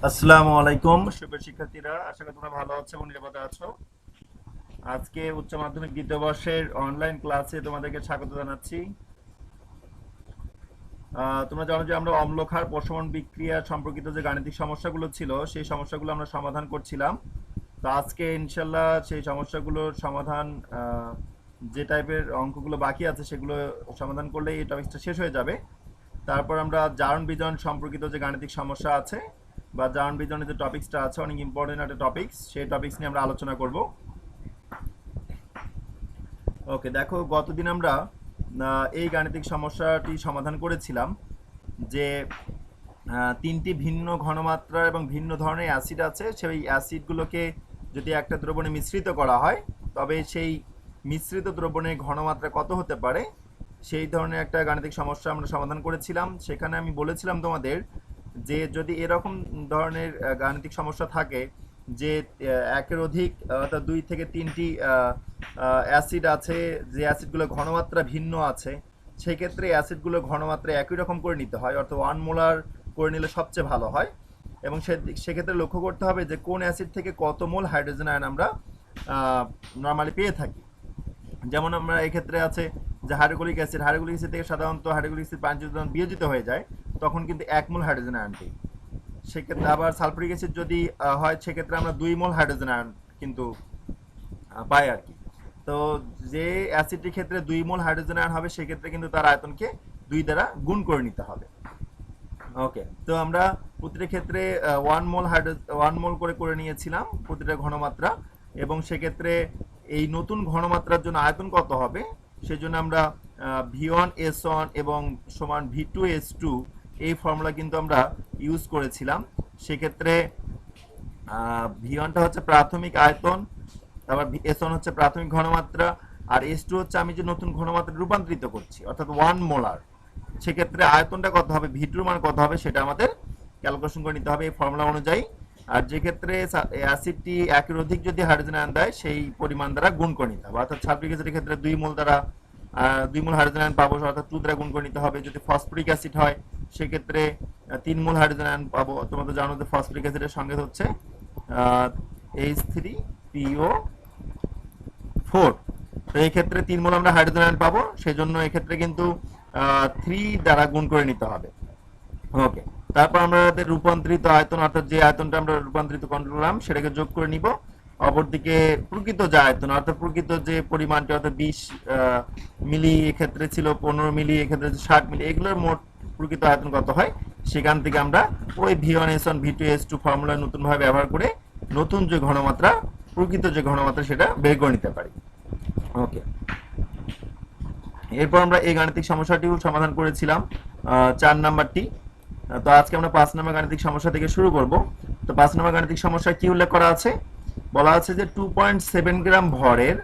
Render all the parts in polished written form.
আসসালামু আলাইকুম সুপ্রিয় শিক্ষার্থীরা, আশা করি তোমরা ভালো আছো এবং নিরাপদে আছো। আজকে উচ্চ মাধ্যমিক দ্বিতীয় বর্ষের অনলাইন ক্লাসে তোমাদেরকে স্বাগত জানাচ্ছি। তোমরা জানো যে আমরা অম্লক্ষার প্রশমন বিক্রিয়া সম্পর্কিত যে গাণিতিক সমস্যাগুলো ছিল সেই সমস্যাগুলো আমরা সমাধান করছিলাম। তো আজকে ইনশাল্লাহ সেই সমস্যাগুলোর সমাধান, যে টাইপের অঙ্কগুলো বাকি আছে সেগুলো সমাধান করলে এই টপিকটা শেষ হয়ে যাবে। তারপর আমরা জারণ বিজারণ সম্পর্কিত যে গাণিতিক সমস্যা আছে বা জারণ বিজারণের যে টপিক্সটা আছে, অনেক ইম্পর্টেন্ট একটা টপিক্স, সেই টপিক্স নিয়ে আমরা আলোচনা করব। ওকে, দেখো গতদিন আমরা এই গাণিতিক সমস্যাটি সমাধান করেছিলাম যে তিনটি ভিন্ন ঘনমাত্রার এবং ভিন্ন ধরনের অ্যাসিড আছে, সেই অ্যাসিডগুলোকে যদি একটা দ্রবণে মিশ্রিত করা হয় তবে সেই মিশ্রিত দ্রবণের ঘনমাত্রা কত হতে পারে, সেই ধরনের একটা গাণিতিক সমস্যা আমরা সমাধান করেছিলাম। সেখানে আমি বলেছিলাম তোমাদের যে যদি এরকম ধরনের গাণিতিক সমস্যা থাকে যে একের অধিক অর্থাৎ 2 থেকে 3টি অ্যাসিড আছে, যে অ্যাসিডগুলো ঘনমাত্রা ভিন্ন আছে, সেক্ষেত্রে অ্যাসিডগুলোর ঘনমাত্রা একই রকম করে নিতে হয়, অর্থাৎ 1 মোলার করে নিলে সবচেয়ে ভালো হয়। এবং সেক্ষেত্রে লক্ষ্য করতে হবে যে কোন অ্যাসিড থেকে কত মোল হাইড্রোজেন আয়ন আমরা নর্মালি পেয়ে থাকি। যেমন আমরা এক্ষেত্রে আছে যে হাইড্রোক্লোরিক অ্যাসিড থেকে সাধারণত হাইড্রোক্লোরিক অ্যাসিড পানি যদি বিয়োজিত হয়ে যায় তখন কিন্তু 1 মোল হাইড্রোজেন আয়ন পাই। সেক্ষেত্রে আবার সালফারিক অ্যাসিড যদি হয় সেক্ষেত্রে আমরা 2 মোল হাইড্রোজেন আয়ন কিন্তু পাই আর কি। তো যে অ্যাসিডটির ক্ষেত্রে 2 মোল হাইড্রোজেন আয়ন হবে সেক্ষেত্রে কিন্তু তার আয়তনকে 2 দ্বারা গুণ করে নিতে হবে। ওকে, তো আমরা প্রতিটা ক্ষেত্রে 1 মোল করে নিয়েছিলাম প্রতিটা ঘনমাত্রা, এবং সেক্ষেত্রে এই নতুন ঘনমাত্রার জন্য আয়তন কত হবে সেজন্য আমরা V1S1 এবং সমান V2S2 এই ফর্মুলা কিন্তু আমরা ইউজ করেছিলাম। সেক্ষেত্রে V1টা হচ্ছে প্রাথমিক আয়তন, তারপর S1 হচ্ছে প্রাথমিক ঘনমাত্রা, আর S2 হচ্ছে আমি যে নতুন ঘনমাত্রা রূপান্তরিত করছি অর্থাৎ 1 মোলার। সেক্ষেত্রে আয়তনটা কত হবে, V2 মান কত হবে সেটা আমাদের ক্যালকুলেশন করে নিতে হবে এই ফর্মুলা অনুযায়ী। আর যে ক্ষেত্রে অ্যাসিডটি একের অধিক যদি হাইড্রোজেন আয়ন দেয় সেই পরিমাণ দ্বারা গুণ করে নিতে হবে, অর্থাৎ সালফিক অ্যাসিডের ক্ষেত্রে 2 মোল দ্বারা 2 মোল হাইড্রোজেন আয়ন পাবো, অর্থাৎ 2 দ্বারা গুণ করে নিতে হবে। যদি ফসফরিক অ্যাসিড হয় সেক্ষেত্রে 3 মোল হাইড্রোজেন আয়ন পাবো। তোমরা তো জানো যে ফসফরিক অ্যাসিডের সঙ্গে হচ্ছে H3PO4। তো এই ক্ষেত্রে 3 মোল আমরা হাইড্রোজেন আয়ন পাবো, সেজন্য এই ক্ষেত্রে কিন্তু 3 দ্বারা গুণ করে নিতে হবে। ওকে, তারপর আমাদের রূপান্তরিত আয়তন অর্থাৎ যে আয়তনটা আমরা রূপান্তরিত করলাম সেটাকে যোগ করে নিব। অপরদিকে প্রকৃত যে আয়তন অর্থাৎ প্রকৃত যে পরিমাণটি অর্থাৎ 20 মিলি এক্ষেত্রে ছিল, 15 মিলি এক্ষেত্রে 60 মিলি, এগুলোর মোট প্রকৃত আয়তন কত হয় সেখান থেকে আমরা ওই V1S1 V2S2 ফর্মুলা নতুনভাবে ব্যবহার করে নতুন যে ঘনমাত্রা, প্রকৃত যে ঘনমাত্রা সেটা বের করে নিতে পারি। ওকে, এরপর আমরা এই গাণিতিক সমস্যাটিও সমাধান করেছিলাম 4 নাম্বারটি। তো আজকে আমরা 5 নম্বর গাণিতিক সমস্যা থেকে শুরু করব। তো 5 নম্বর গাণিতিক সমস্যা কি উল্লেখ করা আছে, বলা আছে যে 2.7 গ্রাম ভরের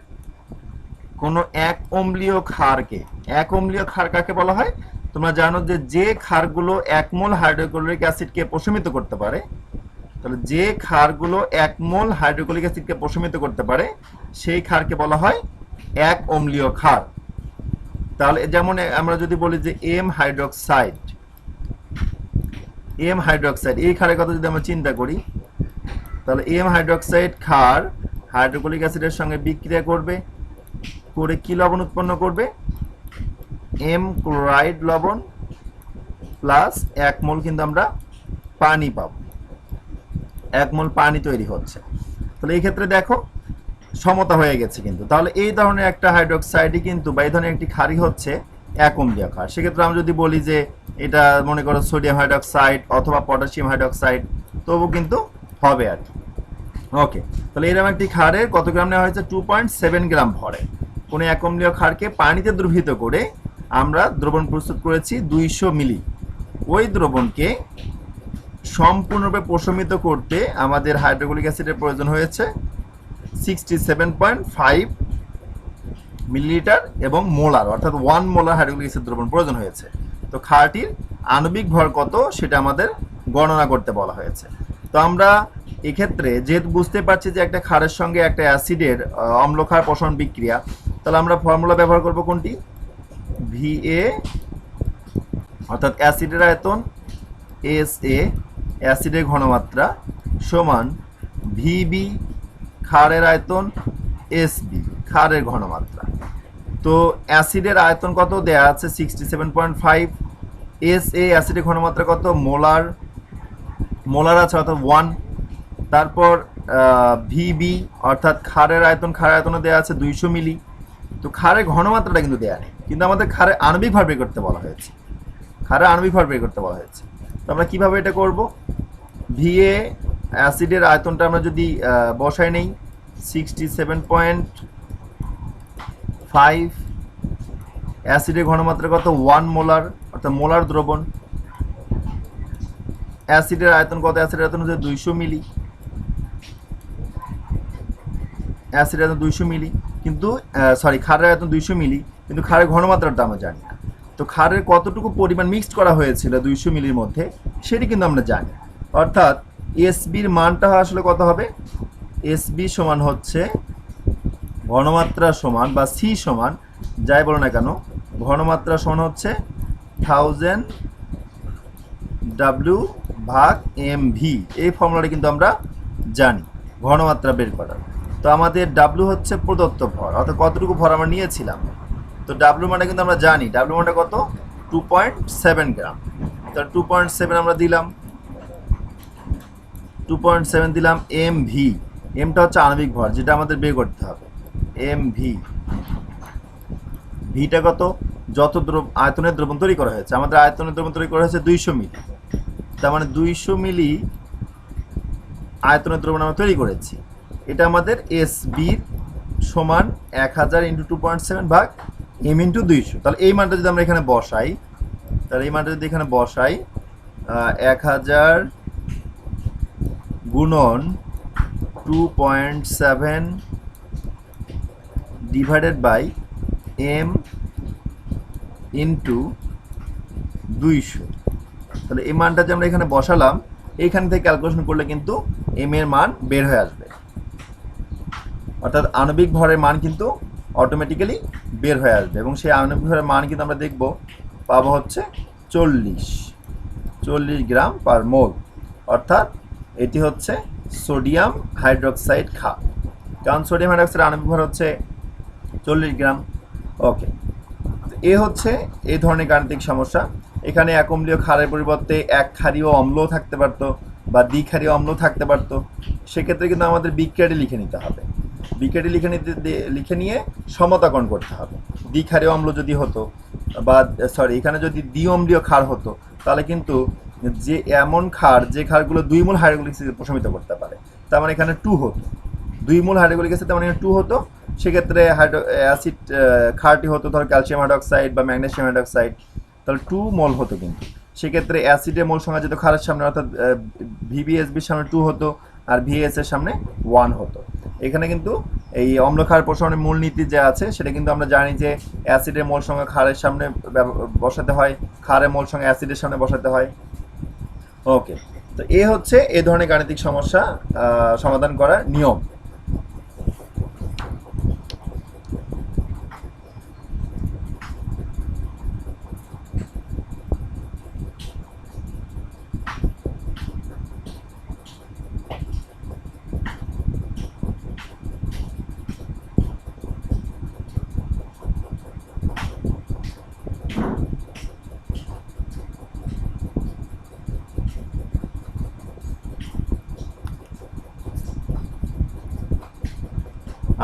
কোনো এক অম্লীয় ক্ষারকে, এক অম্লীয় ক্ষার কাকে বলা হয়, তোমরা জানো যে যে ক্ষারগুলো 1 মোল হাইড্রোক্লোরিক অ্যাসিডকে প্রশমিত করতে পারে, তাহলে যে ক্ষারগুলো 1 মোল হাইড্রোক্লোরিক অ্যাসিডকে প্রশমিত করতে পারে সেই ক্ষারকে বলা হয় এক অম্লীয় ক্ষার। তাহলে যেমন আমরা যদি বলি যে এম হাইড্রোক্সাইড এই ক্ষারের কথা যদি আমরা চিন্তা করি, তাহলে এম হাইড্রোক্সাইড ক্ষার হাইড্রোক্লোরিক অ্যাসিডের সঙ্গে বিক্রিয়া করবে, করে কি লবণ উৎপন্ন করবে, এম ক্লোরাইড লবণ প্লাস 1 মোল কিন্তু আমরা পানি পাবো, 1 মোল পানি তৈরি হচ্ছে। তাহলে এই ক্ষেত্রে দেখো সমতা হয়ে গেছে কিন্তু। তাহলে এই ধরনের একটা হাইড্রোক্সাইডই কিন্তু বা এই ধরনের একটি ক্ষারই হচ্ছে এক অম্লীয় ক্ষার। সেক্ষেত্রে আমরা যদি বলি যে এটা মনে করো সোডিয়াম হাইড্রোক্সাইড অথবা পটাশিয়াম হাইড্রোক্সাইড, তবু কিন্তু হবে আর কি। ওকে, তাহলে এরকম একটি ক্ষারের কত গ্রাম নেওয়া হয়েছে, 2.7 গ্রাম ভরে কোনো এক অম্লীয় ক্ষারকে পানিতে দ্রবীভূত করে আমরা দ্রবণ প্রস্তুত করেছি 200 মিলি। ওই দ্রবণকে সম্পূর্ণরূপে প্রশমিত করতে আমাদের হাইড্রোক্লোরিক অ্যাসিডের প্রয়োজন হয়েছে 67.5 মিলিলিটার এবং মোলার অর্থাৎ 1 মোলার হাইড্রোক্লোরিক অ্যাসিড দ্রবণ প্রয়োজন হয়েছে। তো ক্ষারটির আণবিক ভর কত সেটা আমাদের গণনা করতে বলা হয়েছে। তো আমরা এক্ষেত্রে যেহেতু বুঝতে পারছি যে একটা ক্ষারের সঙ্গে একটা অ্যাসিডের অম্লক্ষার প্রসারণ বিক্রিয়া, তাহলে আমরা ফর্মুলা ব্যবহার করব কোনটি, VA অর্থাৎ অ্যাসিডের আয়তন SA অ্যাসিডের ঘনমাত্রা সমান ভিবি ক্ষারের আয়তন এসবি ক্ষারের ঘনমাত্রা। তো অ্যাসিডের আয়তন কত দেয়া আছে 67.5, এস এ অ্যাসিডের ঘনমাত্রা কত মোলার আছে অর্থাৎ 1, তারপর ভিবি অর্থাৎ ক্ষারের আয়তনও দেওয়া আছে 200 মিলি। তো ক্ষারের ঘনমাত্রাটা কিন্তু দেওয়া নেই, কিন্তু আমাদের ক্ষারের আণবিক ভর বের করতে বলা হয়েছে, তো আমরা কিভাবে এটা করব? ভিএ অ্যাসিডের আয়তনটা আমরা যদি বসাই নেই 67.5, অ্যাসিডের ঘনমাত্রা কত 1 মোলার অর্থাৎ মোলার দ্রবণ। অ্যাসিডের আয়তন কত? অ্যাসিডের আয়তন হচ্ছে 200 মিলি, কিন্তু ক্ষারের আয়তন 200 মিলি, কিন্তু ক্ষারের ঘনমাত্রাটা আমরা জানি না। তো ক্ষারের কতটুকু পরিমাণ মিক্সড করা হয়েছিল 200 মিলির মধ্যে সেটি কিন্তু আমরা জানি। অর্থাৎ এসবির মানটা আসলে কত হবে? এসবি সমান হচ্ছে ঘনমাত্রা সমান বা সি সমান যাই বলো না কেন, ঘনমাত্রা সমান হচ্ছে 1000 ডাব্লিউ ভাগ এম ভি। এই ফর্মুলাটা কিন্তু আমরা জানি ঘনমাত্রা বের করার। তো আমাদের ডাব্লু হচ্ছে প্রদত্ত ভর, অর্থাৎ কতটুকু ভর আমরা নিয়েছিলাম। তো ডাব্লু মানটা কিন্তু আমরা জানি, ডাব্লু মানটা কত 2.7 গ্রাম। তো 2.7 আমরা দিলাম, 2.7 দিলাম। এম ভি, এমটা হচ্ছে আণবিক ভর যেটা আমাদের বের করতে হবে, এম ভি। ভিটা কত? যত আয়তনের দ্রবণ তৈরি করা হয়েছে, আমাদের আয়তনের দ্রবণ তৈরি করা হয়েছে 200 মিলি, তার মানে 200 মিলি আয়তনের দ্রবণ আমরা তৈরি করেছি। এটা আমাদের এস বির সমান 1000 ইন্টু 2.7 ভাগ এম ইন্টু 200। তাহলে এই মানটা যদি আমরা এখানে বসাই, 1000 গুণন 2.7 ডিভাইডেড বাই এম ইন্টু 200। তাহলে এই মানটা যে আমরা এখানে বসালাম, এইখান থেকে ক্যালকুলেশন করলে কিন্তু এম এর মান বের হয়ে আসবে, অর্থাৎ আণবিক ভরের মান কিন্তু অটোমেটিক্যালি বের হয়ে আসবে। এবং সেই আণবিক ভরের মান কিন্তু আমরা দেখব পাবো হচ্ছে 40 গ্রাম পার মোল, অর্থাৎ এটি হচ্ছে সোডিয়াম হাইড্রোক্সাইড ক্ষার, কারণ সোডিয়াম হাইড্রোক্সাইড আণবিক ভর হচ্ছে 40 গ্রাম। ওকে, এ হচ্ছে এই ধরনের গাণিতিক সমস্যা। এখানে এক অম্লীয় ক্ষারের পরিবর্তে এক ক্ষারীয় অম্লও থাকতে পারতো বা দ্বিক্ষারীয় অম্লও থাকতে পারতো, সেক্ষেত্রে কিন্তু আমাদের বিক্রিয়াটি লিখে নিতে হবে। বিক্রিয়াটি লিখে নিয়ে সমতাকরণ করতে হবে। দ্বিক্ষারীয় অম্ল যদি হতো বা এখানে যদি দ্বিঅম্লীয় ক্ষার হতো, তাহলে কিন্তু যে এমন ক্ষার যে ক্ষারগুলো 2 মোল হাইড্রোক্লোরিক অ্যাসিড প্রশমিত করতে পারে, তার মানে এখানে 2 হতো, 2 মোল হাইড্রোক্লোরিক অ্যাসিড, তার মানে 2 হতো। সেক্ষেত্রে অ্যাসিড ক্ষারটি হতো ধর ক্যালসিয়াম হাইড্রোক্সাইড বা ম্যাগনেসিয়াম হাইড্রোক্সাইড, তাহলে 2 মোল হতো। কিন্তু সেক্ষেত্রে অ্যাসিডের মোল সংখ্যা যেত ক্ষারের সামনে, অর্থাৎ ভিবিএসবির সামনে 2 হতো আর ভিএস এর সামনে 1 হতো। এখানে কিন্তু এই অম্ল ক্ষার প্রসারণের মূলনীতি যে আছে সেটা কিন্তু আমরা জানি যে অ্যাসিডের মোল সংখ্যা ক্ষারের সামনে বসাতে হয়, ক্ষারের মোল সংখ্যা অ্যাসিডের সামনে বসাতে হয়। ওকে, তো এ হচ্ছে এই ধরনের গাণিতিক সমস্যা সমাধান করার নিয়ম।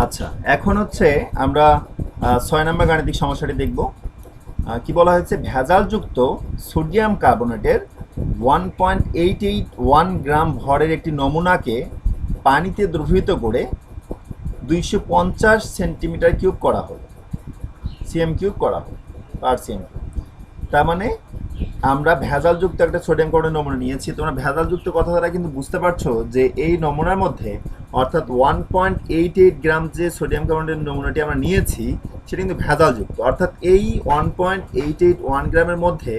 আচ্ছা, এখন হচ্ছে আমরা 6 নম্বর গাণিতিক সমস্যাটি দেখব। কি বলা হয়েছে? ভেজালযুক্ত সোডিয়াম কার্বনেটের 1.881 গ্রাম ভরের একটি নমুনাকে পানিতে দ্রবীভূত করে 250 সেন্টিমিটার কিউব করা হলো, সিএম কিউব করা হলো পার সিএম কিউব। তার মানে আমরা ভেজালযুক্ত একটা সোডিয়াম কার্বনেট নমুনা নিয়েছি। তোমরা ভেজালযুক্ত কথা দ্বারা কিন্তু বুঝতে পারছো যে এই নমুনার মধ্যে অর্থাৎ 1.88 গ্রাম যে সোডিয়াম কার্বনেটের নমুনাটি আমরা নিয়েছি সেটা কিন্তু ভেজালযুক্ত, অর্থাৎ এই 1.881 গ্রামের মধ্যে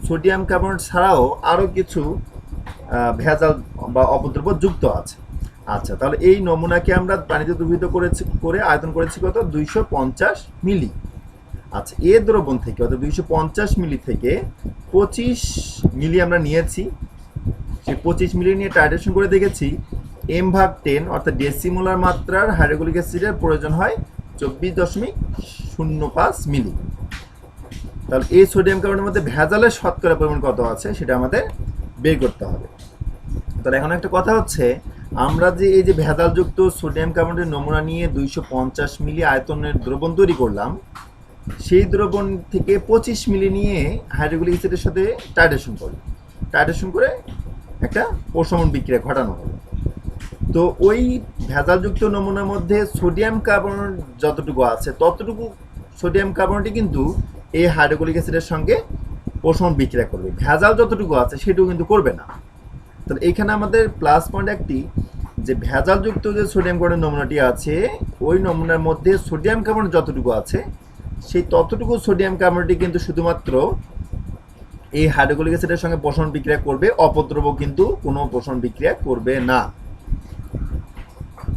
সোডিয়াম কার্বনেট ছাড়াও আরও কিছু ভেজাল বা অপদ্রব্য যুক্ত আছে। আচ্ছা, তাহলে এই নমুনাকে আমরা পানিতে দ্রবীভূত করে আয়তন করেছি কত? 250 মিলি। আচ্ছা, এ দ্রবণ থেকে অর্থাৎ 250 মিলি থেকে 25 মিলি আমরা নিয়েছি। সে সেই 25 মিলি নিয়ে টাইট্রেশন করে দেখেছি m/10 অর্থাৎ ডেসিমোলার মাত্রার হাইড্রোক্লোরিক অ্যাসিডের প্রয়োজন হয় 24.05 মিলি। তাহলে এই সোডিয়াম কার্বনের মধ্যে ভেজালের শতকরা পরিমাণ কত আছে সেটা আমাদের বের করতে হবে। তাহলে এখন একটা কথা হচ্ছে, আমরা যে এই যে ভেজালযুক্ত সোডিয়াম কার্বনেটের নমুনা নিয়ে 250 মিলি আয়তনের দ্রবণ তৈরি করলাম, সেই দ্রবণ থেকে 25 মিলি নিয়ে হাইড্রোক্লোরিক অ্যাসিডের সাথে টাইট্রেশন করে একটা প্রশমন বিক্রিয়া ঘটানো হলো। তো ওই ভেজালযুক্ত নমুনার মধ্যে সোডিয়াম কার্বনেট যতটুকু আছে ততটুকু সোডিয়াম কার্বনেটই কিন্তু এই হাইড্রোক্লোরিক অ্যাসিডের সঙ্গে প্রশমন বিক্রিয়া করবে, ভেজাল যতটুকু আছে সেটুকু কিন্তু করবে না। তাহলে এইখানে আমাদের প্লাস পয়েন্ট একটি, যে ভেজালযুক্ত যে সোডিয়াম কার্বনের নমুনাটি আছে ওই নমুনার মধ্যে সোডিয়াম কার্বনেট যতটুকু আছে সেই ততটুকু সোডিয়াম কার্বনেটই কিন্তু শুধুমাত্র এই হাইড্রোক্লোরিক অ্যাসিডের সঙ্গে প্রশমন বিক্রিয়া করবে, অপদ্রব কিন্তু কোনো প্রশমন বিক্রিয়া করবে না।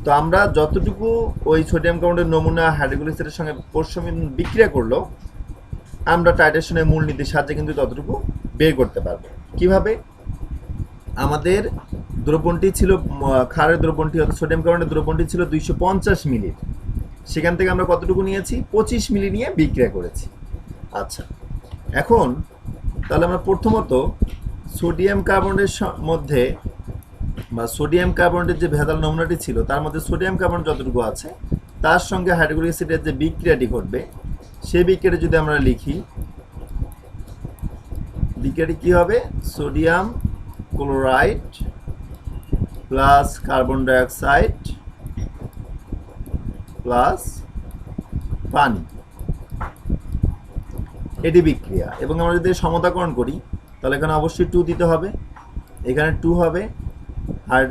তো আমরা যতটুকু ওই সোডিয়াম কার্বনেটের নমুনা হাইড্রোক্লোরিক অ্যাসিডের সঙ্গে প্রশমন বিক্রিয়া করলো, আমরা টাইট্রেশনের মূলনীতির সাহায্যে কিন্তু ততটুকু বের করতে পারবো। কিভাবে? আমাদের দ্রবণটি ছিল ক্ষারের দ্রবণটি অর্থাৎ সোডিয়াম কার্বনেটের দ্রবণটি ছিল 250 মিলি, সেখান থেকে আমরা কতটুকু নিয়েছি? 25 মিলি নিয়ে বিক্রিয়া করেছি। আচ্ছা, এখন তাহলে আমরা প্রথমত সোডিয়াম কার্বনেটের মধ্যে বা সোডিয়াম কার্বনেটের যে ভেজাল নমুনাটি ছিল তার মধ্যে সোডিয়াম কার্বনেট যতটুকু আছে তার সঙ্গে হাইড্রোক্লোরিক অ্যাসিডের যে বিক্রিয়াটি ঘটবে সেই বিক্রিয়াটি যদি আমরা লিখি, বিক্রিয়াটি কি হবে? Sodium chloride plus carbon dioxide plus পানি, এটি বিক্রিয়া। এবং আমরা যদি সমতাকরণ করি তাহলে এখানে অবশ্যই 2 দিতে হবে, এখানে 2 হবে, আর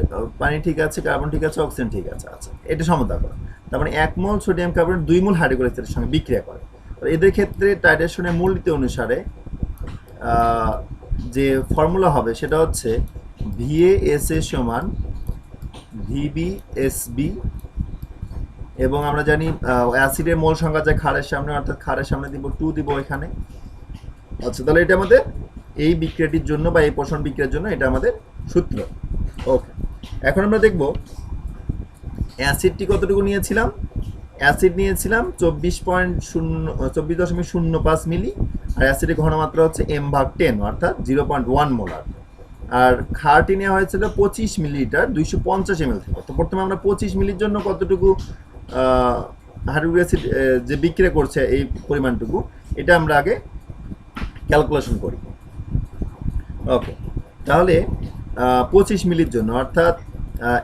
পানি ঠিক আছে, কার্বন ঠিক আছে, অক্সিজেন ঠিক আছে। আচ্ছা, এটা সমতাকরণ। তার মানে 1 মোল সোডিয়াম কার্বনেট 2 মোল হাইড্রোক্লোরিক অ্যাসিডের সঙ্গে বিক্রিয়া করে। এদের ক্ষেত্রে টাইট্রেশনের মূলনীতি অনুসারে যে ফর্মুলা হবে সেটা হচ্ছে VASA সমান VBSB, এবং আমরা জানি অ্যাসিডের মোল সংখ্যা যায় ক্ষারের সামনে, অর্থাৎ ক্ষারের সামনে দিব 2 দিব এখানে। আচ্ছা, তাহলে এটা আমাদের এই বিক্রিয়াটির জন্য বা এই প্রশমন বিক্রিয়ার জন্য এটা আমাদের সূত্র। ওকে, এখন আমরা দেখব অ্যাসিডটি কতটুকু নিয়েছিলাম। অ্যাসিড নিয়েছিলাম 24.05 মিলি, আর অ্যাসিডের ঘনমাত্রা হচ্ছে m/10 অর্থাৎ 0.1 মোলার। আর ক্ষারটি নেওয়া হয়েছিল 25 মিলিলিটার 250 ml থেকে। তো প্রথমে আমরা 25 মিলির জন্য কতটুকু হাইড্রোক্লোরিক অ্যাসিড যে বিক্রিয়া করছে এই পরিমাণটুকু, এটা আমরা আগে ক্যালকুলেশন করি। ওকে, তাহলে 25 মিলির জন্য অর্থাৎ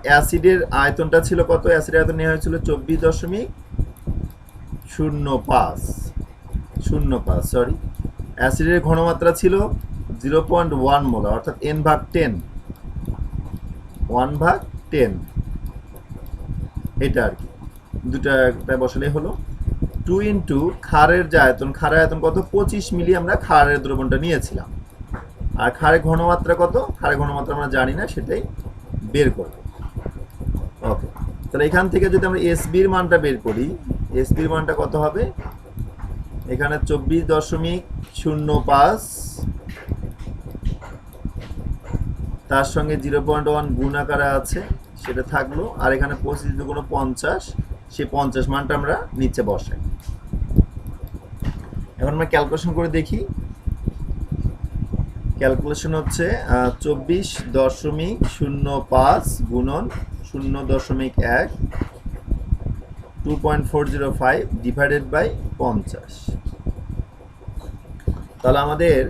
অ্যাসিডের আয়তনটা ছিল কত? অ্যাসিডের আয়তন নেওয়া হয়েছিল 24.05 সরি, অ্যাসিডের ঘনমাত্রা ছিল 0.1 মোলার অর্থাৎ n/10 1/10, এটা আর কি দুটা বসালে হলো 2 ইন্টু ক্ষারের যে আয়তন, ক্ষারের আয়তন কত? 25 মিলি আমরা ক্ষারের দ্রবণটা নিয়েছিলাম। আর ক্ষারের ঘনমাত্রা কত? ক্ষারের ঘনমাত্রা আমরা জানি না, সেটাই বের করব। ওকে, তাহলে এখান থেকে যদি আমরা এসবির মানটা বের করি, এসবির মানটা কত হবে? এখানে 24.05 তার সঙ্গে 0.1 গুণ আকারে আছে সেটা থাকলো, আর এখানে 25 × 50, সেই 50 মানটা আমরা নিচে বসাই। এখন আমরা ক্যালকুলেশন করে দেখি। ক্যালকুলেশন হচ্ছে 24.05 গুণন 0.1 2.405 ডিভাইডেড বাই 50। তাহলে আমাদের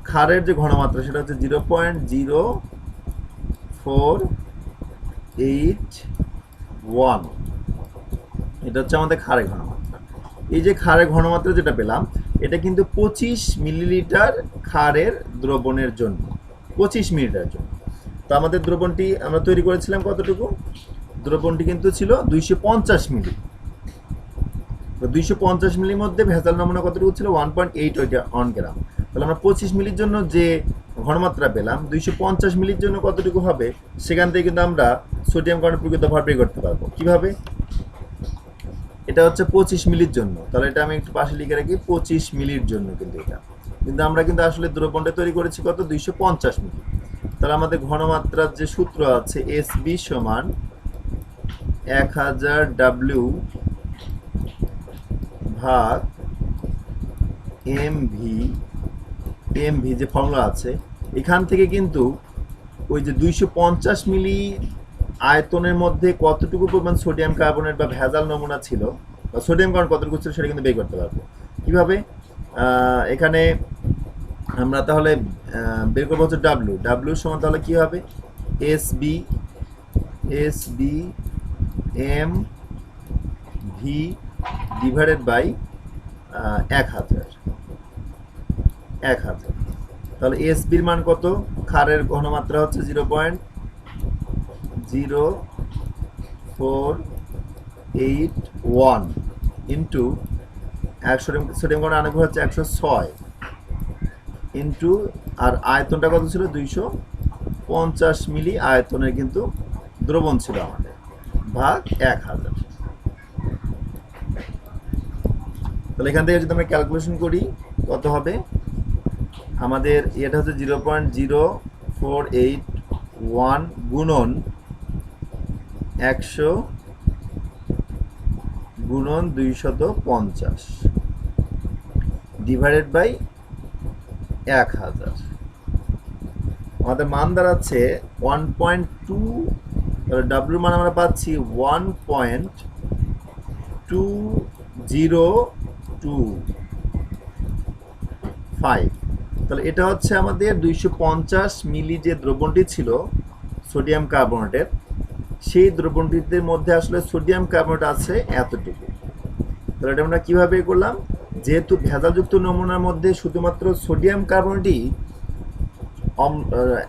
ক্ষারের যে ঘনমাত্রা সেটা হচ্ছে 0.0481, এটা হচ্ছে আমাদের ক্ষারের ঘনমাত্রা। এই যে ক্ষারের ঘনমাত্রা যেটা পেলাম এটা কিন্তু 25 মিলিলিটার ক্ষারের দ্রবণের জন্য, 25 মিলিলিটার জন্য। তো আমাদের দ্রবণটি আমরা তৈরি করেছিলাম কতটুকু? দ্রবণটি কিন্তু ছিল 250 মিলি। তো 250 মিলির মধ্যে ভেজাল নমুনা কতটুকু ছিল? 1.81 গ্রাম। তাহলে আমরা 25 মিলির জন্য যে ঘনমাত্রা পেলাম 250 মিলির জন্য কতটুকু হবে সেখান থেকে কিন্তু আমরা সোডিয়াম কার্বনেট প্রকৃত ভর বের করতে পারবো। কিভাবে? এটা হচ্ছে 25 মিলির জন্য, তাহলে এটা আমি একটু পাশে লিখে রাখি 25 মিলির জন্য, কিন্তু এটা কিন্তু আমরা কিন্তু আসলে দ্রবণটা তৈরি করেছি কত? 250 মিলি। তাহলে আমাদের ঘনমাত্রার যে সূত্র আছে এসবি সমান 1000 ডাব্লিউ ভাগ এমভি, এমভি যে ফর্মুলা আছে এখান থেকে কিন্তু ওই যে 250 মিলি আয়তনের মধ্যে কতটুকু পরিমাণ সোডিয়াম কার্বনেট বা ভেজাল নমুনা ছিল বা সোডিয়াম কার্বন কতটুকু ছিল সেটা কিন্তু বের করতে পারবো। কিভাবে? এখানে আমরা তাহলে বের করবো হচ্ছে ডাব্লিউ, ডাব্লিউ সমান তাহলে কি হবে SB, SB M V divided by 1000, 1000। তাহলে এসবির মান কত? ক্ষারের ঘনমাত্রা হচ্ছে 0.0481 ইন্টু সোডিয়াম কার্বন আণবিক হচ্ছে 106 ইন্টু আর আয়তনটা কত ছিল 250 মিলি আয়তনের কিন্তু দ্রবণ ছিল আমাদের ভাগ 1000। তাহলে এখান থেকে যদি আমরা ক্যালকুলেশন করি কত হবে আমাদের এটা হচ্ছে 0.0481 গুণন 100 গুণন 250 ডিভাইডেড বাই 1000। আমাদের মান দাঁড়াচ্ছে 1.2, তাহলে ডাব্লিউ মান আমরা পাচ্ছি 1.2025। তাহলে এটা হচ্ছে আমাদের 250 মিলি যে দ্রবণটি ছিল সোডিয়াম কার্বনেটের, সেই দ্রবণটির মধ্যে আসলে সোডিয়াম কার্বনেট আছে এতটুকু। তাহলে এটা আমরা কীভাবে করলাম? যেহেতু ভেজালযুক্ত নমুনার মধ্যে শুধুমাত্র সোডিয়াম কার্বনেটই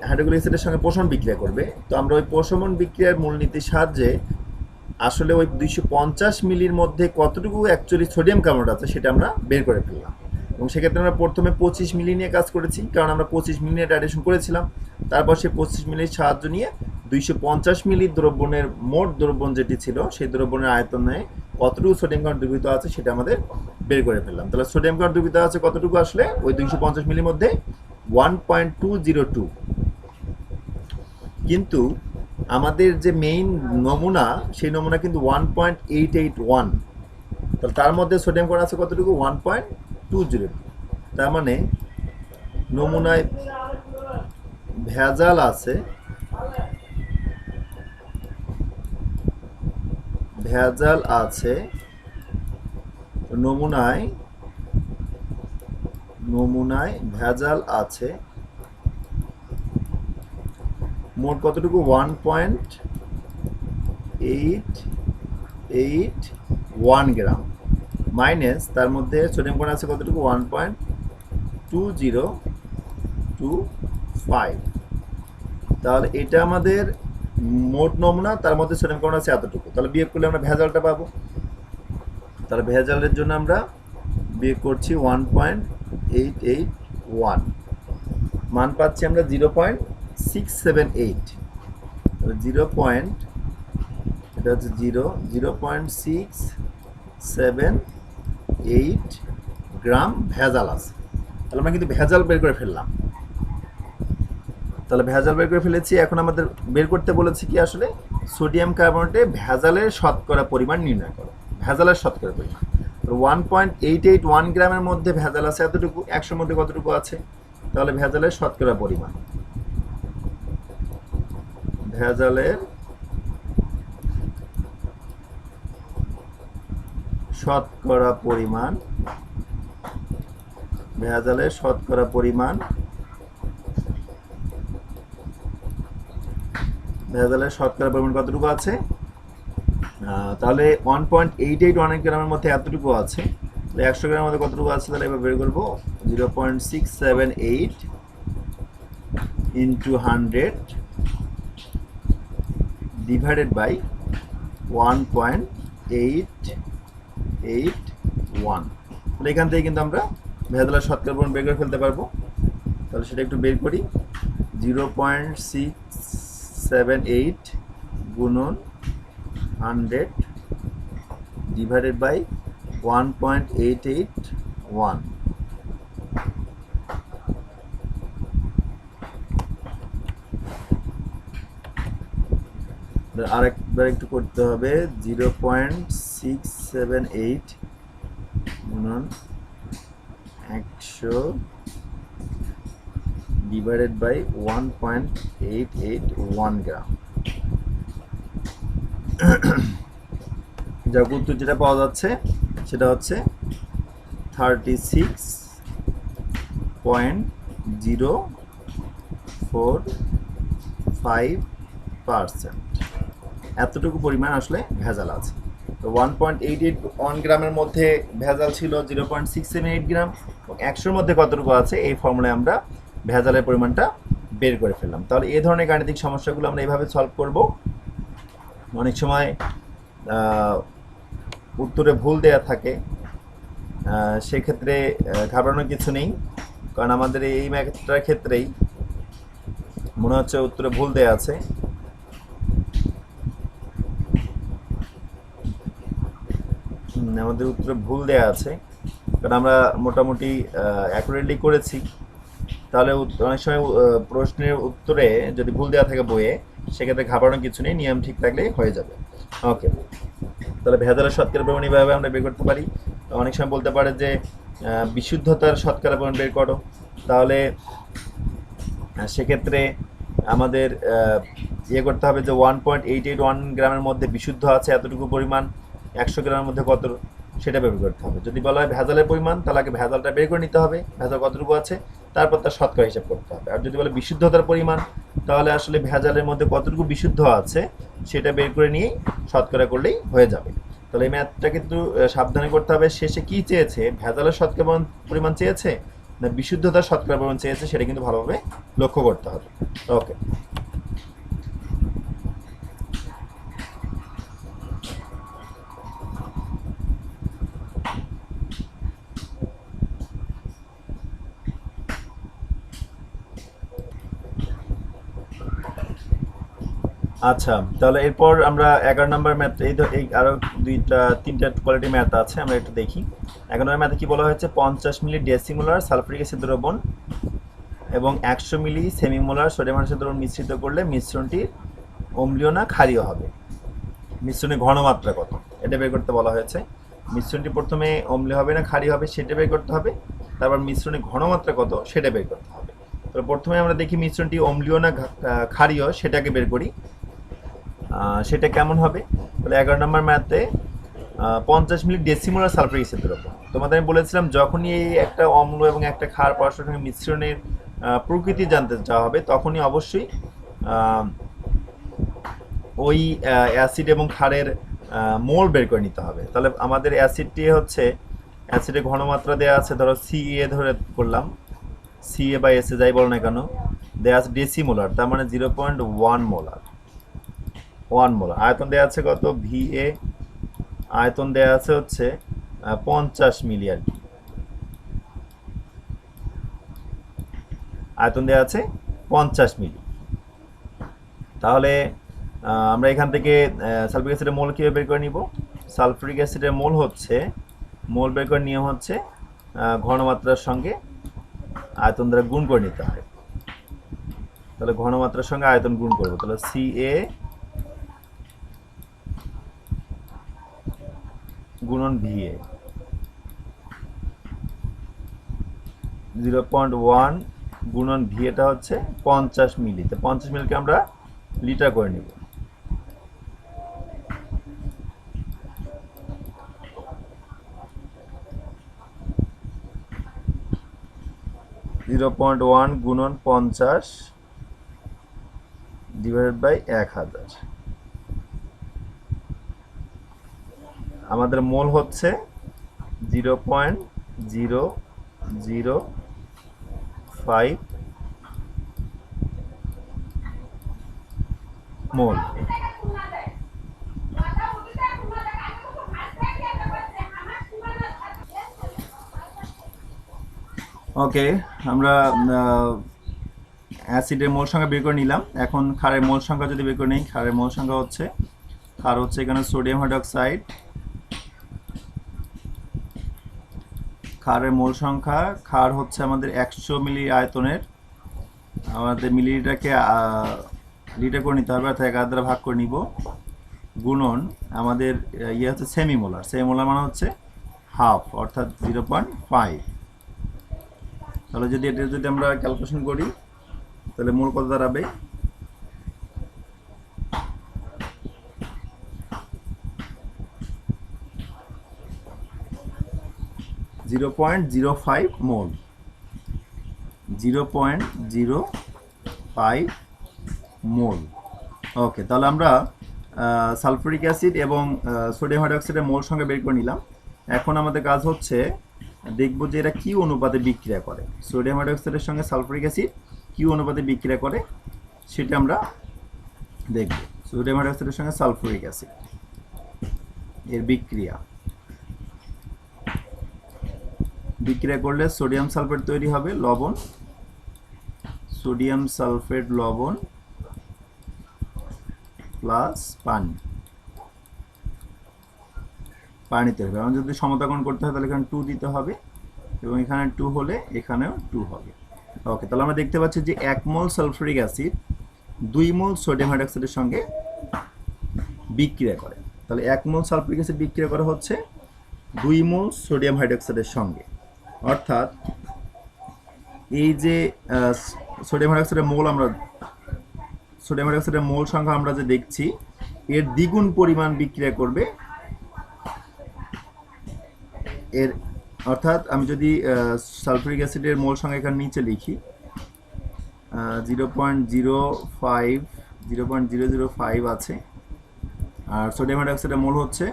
হাইড্রোক্লোরিক অ্যাসিডের সঙ্গে পোষণ বিক্রিয়া করবে, তো আমরা ওই প্রশমন বিক্রিয়ার মূলনীতির সাহায্যে আসলে ওই 250 মিলির মধ্যে কতটুকু অ্যাকচুয়ালি সোডিয়াম কার্বনেট আছে সেটা আমরা বের করে ফেললাম। এবং সেক্ষেত্রে আমরা প্রথমে 25 মিলি নিয়ে কাজ করেছি, কারণ আমরা 25 মিলি নিয়ে ডাইরেকশন করেছিলাম। তারপর সেই 25 মিলির সাহায্য নিয়ে 250 মিলি দ্রবণের মোট দ্রবণ যেটি ছিল সেই দ্রবণের আয়তনে কতটুকু সোডিয়াম কার্বনেট দ্রবীভূত আছে সেটা আমাদের বের করে ফেললাম। তাহলে সোডিয়াম কার্বনেট দ্রবীভূত আছে কতটুকু আসলে ওই 250 মিলির মধ্যে 1.202। কিন্তু আমাদের যে মেইন নমুনা সেই নমুনা কিন্তু 1.881, তাহলে তার মধ্যে সোডিয়াম কার্বনেট আছে কতটুকু 1.202। তার মানে নমুনায় ভেজাল আছে, ভেজাল আছে নমুনায় ভেজাল আছে মোট কতটুকু 1.881 গ্রাম, মাইনাস তার মধ্যে সোডিয়াম কার্বনেট আছে কতটুকু 1.2025। তাহলে এটা আমাদের মোট নমুনা, তার মধ্যে সোডিয়াম কার্বনেট আছে এতটুকু। তাহলে বিয়োগ করলে আমরা ভেজালটা পাবো। তাহলে ভেজালের জন্য আমরা বিয়োগ করছি 1.881, মান পাচ্ছি আমরা 0.678। এটা হচ্ছে 0.678 গ্রাম ভেজাল আছে। তাহলে আমরা কিন্তু ভেজাল বের করে ফেললাম। তাহলে ভেজাল বের করে ফেলেছি। এখন আমাদের বের করতে বলেছি কি আসলে সোডিয়াম কার্বনেটে ভেজালের শতকরা পরিমাণ নির্ণয় করো, ভেজালের শতকরা পরিমাণ। 1.881 গ্রামের মধ্যে ভেজাল আছে এতটুকু, 100 মধ্যে কতটুকু আছে? তাহলে ভেজালের শতকরা পরিমাণ, ভেজালের শতকরা পরিমাণ, ভেজালের শতকরা পরিমাণ, ভেজালের শতকরা পরিমাণ কতটুকু আছে? তাহলে 1.881 গ্রামের মধ্যে এতটুকু আছে। 100 গ্রামের মধ্যে কতটুকু আছে? তাহলে এবার বের করবো 0.678 ইন্টু 100 ডিভাইডেড বাই 1.881। তাহলে এখান থেকে কিন্তু আমরা ভেজালের শতকরা পরিমাণ বের করে ফেলতে পারবো। তাহলে সেটা একটু বের করি। 0.678 গুণন 100 ডিভাইডেড বাই 1.881। আরেকবার একটু করতে হবে 0.678 গুণন 100 ডিভাইডেড বাই 1.881 গ্রাম। যার উত্তর যেটা পাওয়া যাচ্ছে সেটা হচ্ছে 36.045%। এতটুকু পরিমাণ আসলে ভেজাল আছে। তো 1.881 গ্রামের মধ্যে ভেজাল ছিল 0.678 গ্রাম, এবং 100-র মধ্যে কতটুকু আছে এই ফর্মুলায় আমরা ভেজালের পরিমাণটা বের করে ফেললাম। তাহলে এই ধরনের গাণিতিক সমস্যাগুলো আমরা এইভাবে সলভ করব। অনেক সময় উত্তরে ভুল দেয়া থাকে, সেক্ষেত্রে ঘাবড়ানোর কিছু নেই, কারণ আমাদের এই ম্যাথটার ক্ষেত্রেই মনে হচ্ছে উত্তরে ভুল দেয়া আছে। আমাদের উত্তরে ভুল দেয়া আছে, কারণ আমরা মোটামুটি অ্যাকুরেটলি করেছি। তাহলে অনেক সময় প্রশ্নের উত্তরে যদি ভুল দেওয়া থাকে বইয়ে, সেক্ষেত্রে ঘাবড়ানোর কিছু নেই, নিয়ম ঠিক থাকলেই হয়ে যাবে। ওকে, তাহলে ভেজালের শতকরা পরিমাণ এইভাবে আমরা বের করতে পারি। অনেক সময় বলতে পারে যে বিশুদ্ধতার শতকরা পরিমাণ বের করো, তাহলে সেক্ষেত্রে আমাদের ইয়ে করতে হবে যে 1.881 গ্রামের মধ্যে বিশুদ্ধ আছে এতটুকু পরিমাণ, 100 গ্রামের মধ্যে কত সেটা বের করতে হবে। যদি বলা হয় ভেজালের পরিমাণ, তাহলে আগে ভেজালটা বের করে নিতে হবে, ভেজাল কতটুকু আছে, তারপর তার শতকরা হিসাব করতে হবে। আর যদি বলে বিশুদ্ধতার পরিমাণ, তাহলে আসলে ভেজালের মধ্যে কতটুকু বিশুদ্ধ আছে সেটা বের করে নিয়েই শতকরা করলেই হয়ে যাবে। তাহলে এই ম্যাথটা কিন্তু সাবধানে করতে হবে। শেষে কি চেয়েছে, ভেজালের শতকরা পরিমাণ চেয়েছে না বিশুদ্ধতার শতকরা পরিমাণ চেয়েছে, সেটা কিন্তু ভালোভাবে লক্ষ্য করতে হবে। ওকে, আচ্ছা, তাহলে এরপর আমরা 11 নম্বর ম্যাথ, এই আরও তিনটা কোয়ালিটি ম্যাথ আছে, আমরা একটু দেখি। 11 নম্বর ম্যাথে কী বলা হয়েছে, 50 মিলি ডেসিমোলার সালফারিক অ্যাসিড দ্রবণ এবং 100 মিলি সেমিমোলার সোডিয়াম হাইড্রোক্সাইড দ্রবণ মিশ্রিত করলে মিশ্রণটি অম্লীয় না ক্ষারীয় হবে। মিশ্রণের ঘনমাত্রা কত এটা বের করতে বলা হয়েছে। মিশ্রণটি প্রথমে অম্লীয় হবে না ক্ষারীয় হবে সেটা বের করতে হবে, তারপর মিশ্রণের ঘনমাত্রা কত সেটা বের করতে হবে। তো প্রথমে আমরা দেখি মিশ্রণটি অম্লীয় না ক্ষারীয় সেটাকে বের করি। সেটা কেমন হবে, তাহলে 11 নম্বর ম্যাথে 50 মিলি ডেসিমোলার সালফারিক অ্যাসিড দ্রবণ। তোমাদের আমি বলেছিলাম যখনই এই একটা অম্ল এবং একটা ক্ষার পরস্পরের সঙ্গে মিশ্রণের প্রকৃতি জানতে চাওয়া হবে, তখনই অবশ্যই ওই অ্যাসিড এবং ক্ষারের মোল বের করে নিতে হবে। তাহলে আমাদের অ্যাসিডটি হচ্ছে, অ্যাসিডের ঘনমাত্রা দেওয়া আছে, ধরো CA ধরে করলাম, CA বা এসে যাই বলো না কেন, দেওয়া আছে ডেসিমোলার, তার মানে 0.1 মোলার, 1 মোলার। আয়তন দেওয়া আছে কত, VA আয়তন দেওয়া আছে হচ্ছে 50 মিলি, আর কি আয়তন দেওয়া আছে 50 মিলি। তাহলে আমরা এখান থেকে সালফিক অ্যাসিডের মোল কীভাবে বের করে নিব, সালফিক অ্যাসিডের মোল হচ্ছে, মোল বের করার নিয়ম হচ্ছে ঘনমাত্রার সঙ্গে আয়তন দ্বারা গুণ করে নিতে হয়। তাহলে ঘনমাত্রার সঙ্গে আয়তন গুণ করবো, তাহলে CA গুণন VA, 0.1 গুণন VAটা হচ্ছে 50 মিলি। তো 50 মিলিকে আমরা লিটার করে নিব। (0.1 গুণন 50 ডিভাইডেড বাই 1000। আমাদের মোল হচ্ছে 0.005 মোল। ওকে, আমরা অ্যাসিডের মোল সংখ্যা বের করে নিলাম। এখন ক্ষারের মোল সংখ্যা যদি বের করে নিই, ক্ষারের মোল সংখ্যা হচ্ছে, ক্ষার হচ্ছে এখানে সোডিয়াম হাইড্রোক্সাইড, ক্ষারের মোল সংখ্যা, ক্ষার হচ্ছে আমাদের 100 মিলি আয়তনের, আমাদের মিলিলিটারকে লিটার করে নিতে হবে, অর্থাৎ 11 দ্বারা ভাগ করে নিব, গুণন আমাদের ইয়ে হচ্ছে সেমিমোলার। সেমিমোলার মানে হচ্ছে হাফ, অর্থাৎ 0.5। তাহলে যদি এটা যদি আমরা ক্যালকুলেশন করি তাহলে মোল কত দাঁড়াবে? 0.05 মোল। 0.05 মোল। ওকে, তাহলে আমরা সালফুরিক অ্যাসিড এবং সোডিয়াম হাইড্রোক্সাইডের মোল সংখ্যা বের করে নিলাম। এখন আমাদের কাজ হচ্ছে দেখব যে এরা কি অনুপাতে বিক্রিয়া করে। সোডিয়াম হাইড্রোক্সাইডের সঙ্গে সালফুরিক অ্যাসিড কি অনুপাতে বিক্রিয়া করে সেটা আমরা দেখব। সোডিয়াম হাইড্রোক্সাইডের সঙ্গে সালফুরিক অ্যাসিড এর বিক্রিয়া করলে সোডিয়াম সালফেট তৈরি হবে, লবণ, সোডিয়াম সালফেট লবণ প্লাস পানিতে হবে। এখন যদি সমতাকরণ করতে হয় তাহলে এখানে 2 দিতে হবে এবং এখানে 2 হলে এখানেও 2 হবে। ওকে, তাহলে আমরা দেখতে পাচ্ছি যে 1 মোল সালফুরিক অ্যাসিড 2 মোল সোডিয়াম হাইড্রোক্সাইডের সঙ্গে বিক্রিয়া করে। তাহলে 1 মোল সালফুরিক অ্যাসিড বিক্রিয়া করা হচ্ছে 2 মোল সোডিয়াম হাইড্রোক্সাইডের সঙ্গে, অর্থাৎ এই যে সোডিয়াম হাইড্রোক্সাইডের মোল সংখ্যা আমরা যে দেখছি এর দ্বিগুণ পরিমাণ বিক্রিয়া করবে এর, অর্থাৎ আমি যদি সালফুরিক অ্যাসিডের মোল সংখ্যা এখানে নিচে লিখি 0.005 আছে, আর সোডিয়াম হাইড্রোক্সাইডের মোল হচ্ছে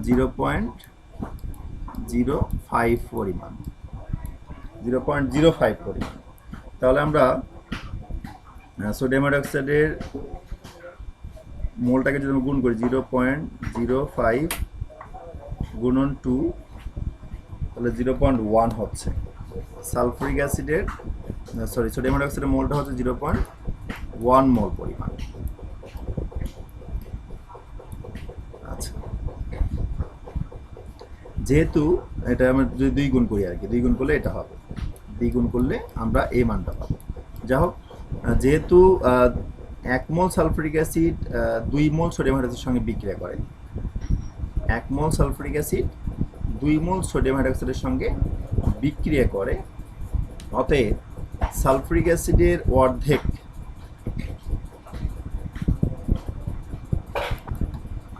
0.05 পরিমাণ। তাহলে আমরা সোডিয়াম হাইড্রোক্সাইডের মোলটাকে যদি আমরা গুণ করি 0.05 গুণন 2 তাহলে 0.1 হচ্ছে। সালফুরিক অ্যাসিডের সোডিয়াম হাইড্রোক্সাইডের মোলটা হচ্ছে 0.1 মোল পরিমাণ। আচ্ছা, যেহেতু এটা আমরা যদি 2 গুণ করি আর কি, 2 গুণ করলে এটা হবে, 2 গুণ করলে আমরা এই মানটা পাবো। যাই হোক, যেহেতু 1 মোল সালফুরিক অ্যাসিড 2 মোল সোডিয়াম হাইড্রোক্সাইডের সঙ্গে বিক্রিয়া করে, 1 মোল সালফুরিক অ্যাসিড 2 মোল সোডিয়াম হাইড্রোক্সাইডের সঙ্গে বিক্রিয়া করে, অতএব সালফুরিক অ্যাসিডের অর্ধেক,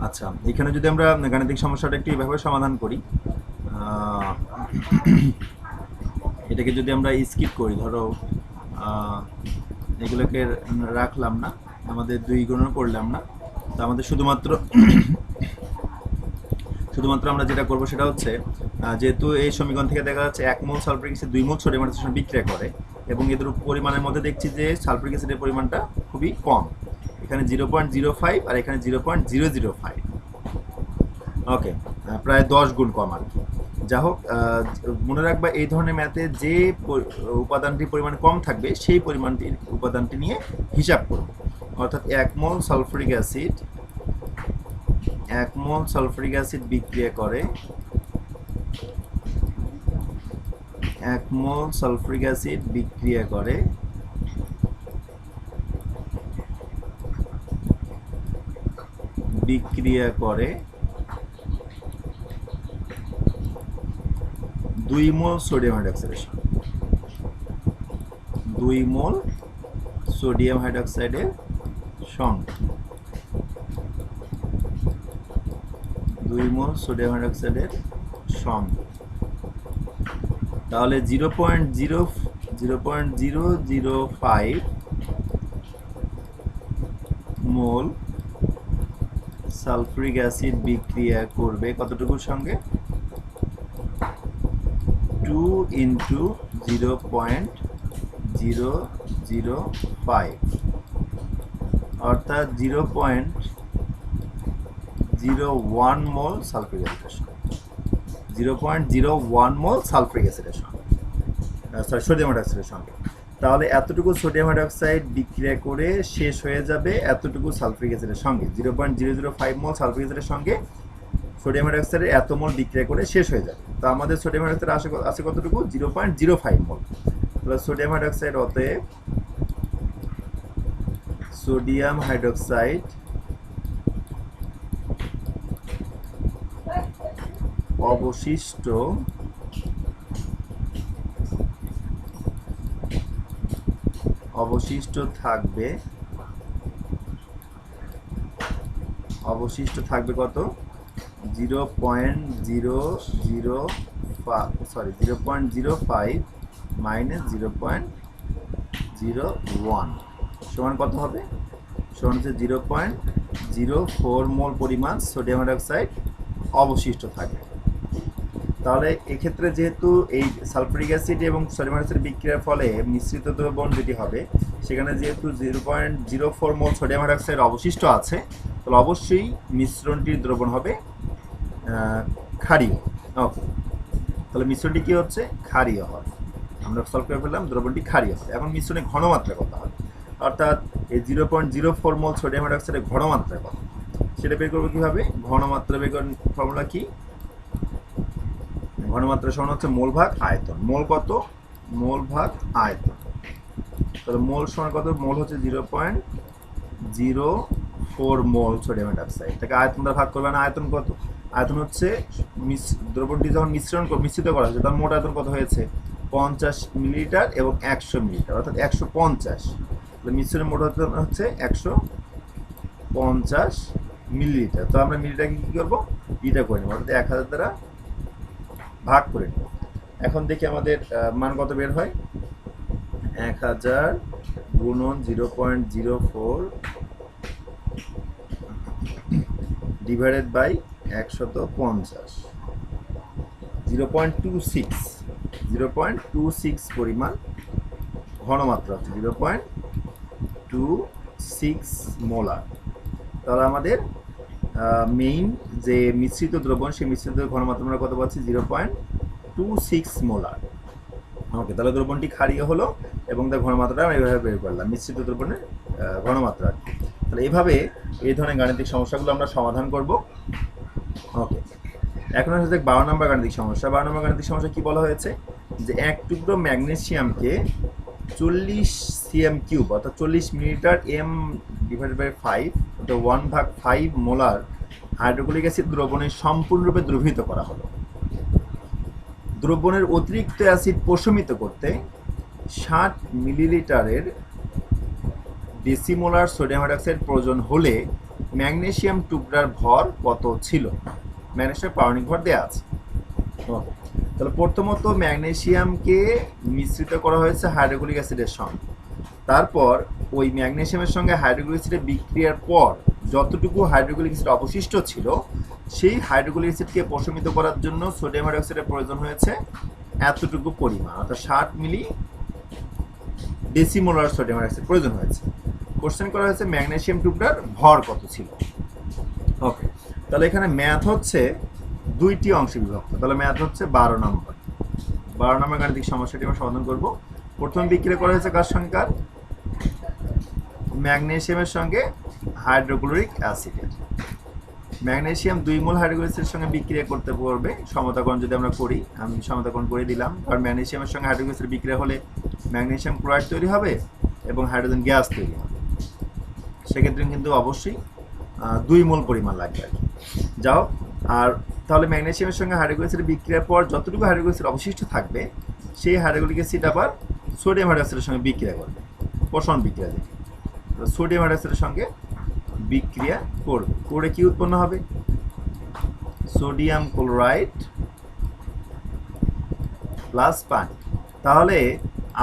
আচ্ছা এখানে যদি আমরা গাণিতিক সমস্যাটা একটু এইভাবে সমাধান করি, এটাকে যদি আমরা স্কিপ করি, ধরো এগুলোকে রাখলাম না, আমাদের 2 গুণন করলাম না, তো আমাদের শুধুমাত্র আমরা যেটা করবো সেটা হচ্ছে, যেহেতু এই সমীকরণ থেকে দেখা যাচ্ছে 1 মোল সালফুরিক অ্যাসিড 2 মোল সোডিয়াম হাইড্রোক্সাইডের সঙ্গে বিক্রিয়া করে এবং এদের পরিমাণের মধ্যে দেখছি যে সালফুরিক অ্যাসিডের পরিমাণটা খুবই কম, এখানে 0.05 আর এখানে 0.005। ওকে, প্রায় 10 গুণ কম আর কি। যা হোক, মনে রাখবা এই ধরনের ম্যাথে যে উপাদানটির পরিমাণ কম থাকবে সেই উপাদানটি নিয়ে হিসাব করব। অর্থাৎ 1 মোল সালফুরিক অ্যাসিড বিক্রিয়া করে, 1 মোল সালফুরিক অ্যাসিড বিক্রিয়া করে 2 মোল সোডিয়াম হাইড্রোক্সাইডের সঙ্গে, 2 মোল সোডিয়াম হাইড্রোক্সাইডের সঙ্গে, 2 মোল সোডিয়াম হাইড্রোক্সাইডের সঙ্গে। তাহলে 0.005 মোল সালফুরিক অ্যাসিড বিক্রিয়া করবে কতটুকুর সঙ্গে? 2 into 0.005, অর্থাৎ 0.01 মোল সালফুরিক অ্যাসিডের সঙ্গে, 0.01 মোল সালফুরিক অ্যাসিডের সঙ্গে, সোডিয়াম হাইড্রোক্সাইডের সঙ্গে। তাহলে এতটুকু সোডিয়াম হাইড্রোক্সাইড বিক্রিয়া করে শেষ হয়ে যাবে এতটুকু সালফুরিক অ্যাসিডের সঙ্গে, 0.005 মোল সালফুরিক অ্যাসিডের সঙ্গে সোডিয়াম হাইড্রোক্সাইডের এত মোল বিক্রিয়া করে শেষ হয়ে যাবে। তো আমাদের সোডিয়াম হাইড্রোক্সাইড আছে কতটুকু? 0.05 মোল। তাহলে সোডিয়াম হাইড্রোক্সাইড, অতএব সোডিয়াম হাইড্রোক্সাইড অবশিষ্ট থাকবে কত 0.005 মাইনাস 0.01 সমান কত হবে? সমান হচ্ছে 0.04 মোল পরিমাণ সোডিয়াম হাইড্রোক্সাইড অবশিষ্ট থাকবে। তাহলে এক্ষেত্রে যেহেতু এই সালফারিক অ্যাসিড এবং সোডিয়াম হাইড্রোক্সাইড বিক্রিয়ার ফলে মিশ্রিত দ্রবণ যেটি হবে, সেখানে যেহেতু 0.04 মোল সোডিয়াম হাইড্রোক্সাইড অবশিষ্ট আছে, তাহলে অবশ্যই মিশ্রণটির দ্রবণ হবে ক্ষারীয়। ওকে, তাহলে মিশ্রণটি কি হচ্ছে? ক্ষারীয় হবে। আমরা সলভ করে ফেললাম, দ্রবণটি ক্ষারীয় হবে। এখন মিশ্রণের ঘনমাত্রা কত হবে, অর্থাৎ এই 0.04 মোল সোডিয়াম হাইড্রোক্সাইডের ঘনমাত্রা কত, সেটা বের করবো কীভাবে? ঘনমাত্রা বের করার ফর্মুলা কি? ঘনমাত্রা সমান হচ্ছে মোল ভাগ আয়তন। মোল কত? মোল ভাগ আয়তন। তাহলে মোল সমান কত? মোল হচ্ছে 0.04 মোল সোডিয়াম হাইড্রোক্সাইড। এটাকে আয়তন দ্বারা ভাগ করবে না। আয়তন কত? আয়তন হচ্ছে দ্রবণটি যখন মিশ্রিত করা হয়েছে তখন মোট আয়তন কত হয়েছে? 50 মিলিলিটার এবং 100 মিলিলিটার, অর্থাৎ 150। তাহলে মিশ্রণের মোট আয়তন হচ্ছে 150 মিলিলিটার। তো আমরা মিলিটারকে কী করবো? ইটা করে নেবো, অর্থাৎ 1000 দ্বারা ভাগ করে নেব। এখন দেখি আমাদের মান কত বের হয়। 1000 গুণন 0.04 ডিভাইডেড বাই 150, 0.26 পরিমাণ ঘনমাত্রা হচ্ছে 0.26 মোলার। তাহলে আমাদের মেইন যে মিশ্রিত দ্রবণ, সেই মিশ্রিত ঘনমাত্রা আমরা কত পাচ্ছি? 0.26 মোলার। ওকে, তাহলে দ্রবণটি ক্ষারীয় হলো এবং তার ঘনমাত্রাটা আমরা এইভাবে বের করলাম, মিশ্রিত দ্রবণের ঘনমাত্রা। তাহলে এইভাবে এই ধরনের গাণিতিক সমস্যাগুলো আমরা সমাধান করব। ওকে, এখন হচ্ছে 12 নম্বর গাণিতিক সমস্যা। 12 নম্বর গাণিতিক সমস্যা কি বলা হয়েছে? যে এক টুকরো ম্যাগনেসিয়ামকে 40 cm³ অর্থাৎ 40 মিলিলিটার m ডিভাইডেড বাই 5 অর্থাৎ 1/5 মোলার হাইড্রোক্লোরিক অ্যাসিড দ্রবণে সম্পূর্ণরূপে দ্রবীভূত করা হলো। দ্রবণের অতিরিক্ত অ্যাসিড প্রশমিত করতে 60 মিলিলিটারের ডেসিমোলার সোডিয়াম হাইড্রোক্সাইড প্রয়োজন হলে ম্যাগনেসিয়াম টুকরার ভর কত ছিল? ম্যাগনেসিয়াম পারমাণবিক ভর দেওয়া আছে। তাহলে প্রথমত ম্যাগনেসিয়ামকে মিশ্রিত করা হয়েছে হাইড্রোক্লোরিক অ্যাসিডের সঙ্গে। তারপর ওই ম্যাগনেসিয়ামের সঙ্গে হাইড্রোক্লোরিক অ্যাসিডের বিক্রিয়ার পর যতটুকু হাইড্রোক্লোরিক অ্যাসিড অবশিষ্ট ছিল, সেই হাইড্রোক্লোরিক অ্যাসিডকে প্রশমিত করার জন্য সোডিয়াম হাইড্রোক্সাইডের প্রয়োজন হয়েছে এতটুকু পরিমাণ, অর্থাৎ 60 মিলি ডেসিমোলার সোডিয়াম হাইড্রোক্সাইড প্রয়োজন হয়েছে। কোশ্চেন করা হয়েছে ম্যাগনেসিয়াম টুকরার ভর কত ছিল। ওকে, তাহলে এখানে ম্যাথ হচ্ছে দুইটি অংশে বিভক্ত। তাহলে ম্যাথ হচ্ছে 12 নম্বর গাণিতিক সমস্যাটি আমরা সমাধান করব। প্রথম বিক্রিয়া করা হয়েছে কার সঙ্গে? কার? ম্যাগনেসিয়ামের সঙ্গে হাইড্রোক্লোরিক অ্যাসিডের। ম্যাগনেসিয়াম 2 মোল হাইড্রোক্লোরিক অ্যাসিডের সঙ্গে বিক্রিয়া করতে পারবে। সমতাকরণ যদি আমরা করি, আমি সমতাকরণ করে দিলাম। কারণ ম্যাগনেসিয়ামের সঙ্গে হাইড্রোক্লোরিক অ্যাসিড বিক্রিয়া হলে ম্যাগনেসিয়াম ক্লোরাইড তৈরি হবে এবং হাইড্রোজেন গ্যাস তৈরি হবে। সেক্ষেত্রে কিন্তু অবশ্যই 2 মোল পরিমাণ লাগবে আর কি। যাও, আর তাহলে ম্যাগনেসিয়ামের সঙ্গে হাইড্রোক্লোরিক অ্যাসিড বিক্রিয়ার পর যতটুকু হাইড্রোক্লোরিক অ্যাসিড অবশিষ্ট থাকবে, সেই হাইড্রোক্লোরিক অ্যাসিড আবার সোডিয়াম হাইড্রোক্সাইডের সঙ্গে বিক্রিয়া করবে, প্রসারণ বিক্রিয়া যেটি। সোডিয়াম হাইড্রোক্সাইডের সঙ্গে বিক্রিয়া করবে, করে কি উৎপন্ন হবে? সোডিয়াম ক্লোরাইড প্লাস পানি। তাহলে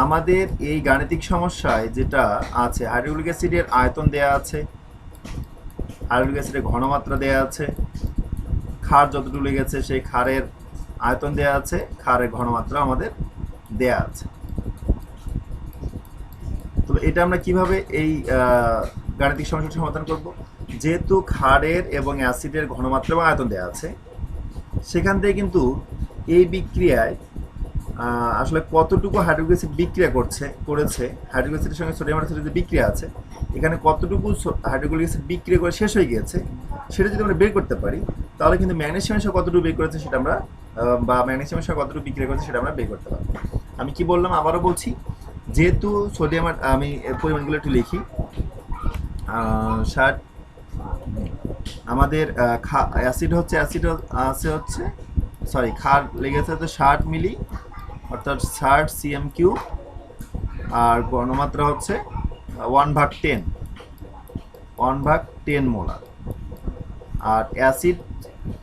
আমাদের এই গাণিতিক সমস্যায় যেটা আছে, হাইড্রোক্লোরিক অ্যাসিডের আয়তন দেয়া আছে, হাইড্রোক্লোরিক অ্যাসিডের ঘনমাত্রা দেয়া আছে, ক্ষার যতটুকু লেগেছে সেই ক্ষারের আয়তন দেয়া আছে, ক্ষারের ঘনমাত্রা আমাদের দেয়া আছে। তো এটা আমরা কিভাবে এই গাণিতিক সমস্যাটি সমাধান করব? যেহেতু ক্ষারের এবং অ্যাসিডের ঘনমাত্রা এবং আয়তন দেওয়া আছে, সেখান থেকে কিন্তু এই বিক্রিয়ায় আসলে কতটুকু হাইড্রোক্লোরিক অ্যাসিড বিক্রিয়া করেছে হাইড্রোক্লোরিক অ্যাসিডের সঙ্গে সোডিয়াম হাইড্রোক্সাইডের যে বিক্রিয়া আছে, এখানে কতটুকু হাইড্রোক্লোরিক অ্যাসিড বিক্রিয়া করে শেষ হয়ে গিয়েছে, সেটা যদি আমরা বের করতে পারি, তাহলে কিন্তু ম্যাগনেসিয়ামের সঙ্গে কতটুকু বের করেছে সেটা আমরা, বা ম্যাগনেসিয়ামের সঙ্গে কতটুকু বিক্রিয়া করেছে সেটা আমরা বের করতে পারবো। আমি কি বললাম আবারও বলছি, যেহেতু সোডিয়াম, আমি পরিমাণগুলো একটু লিখি। 60 আমাদের অ্যাসিড আছে হচ্ছে সরি ক্ষার লেগেছে হচ্ছে 60 মিলি অর্থাৎ 60 সিএম কিউব, আর ঘনমাত্রা হচ্ছে 1/10 মোলার। আর অ্যাসিড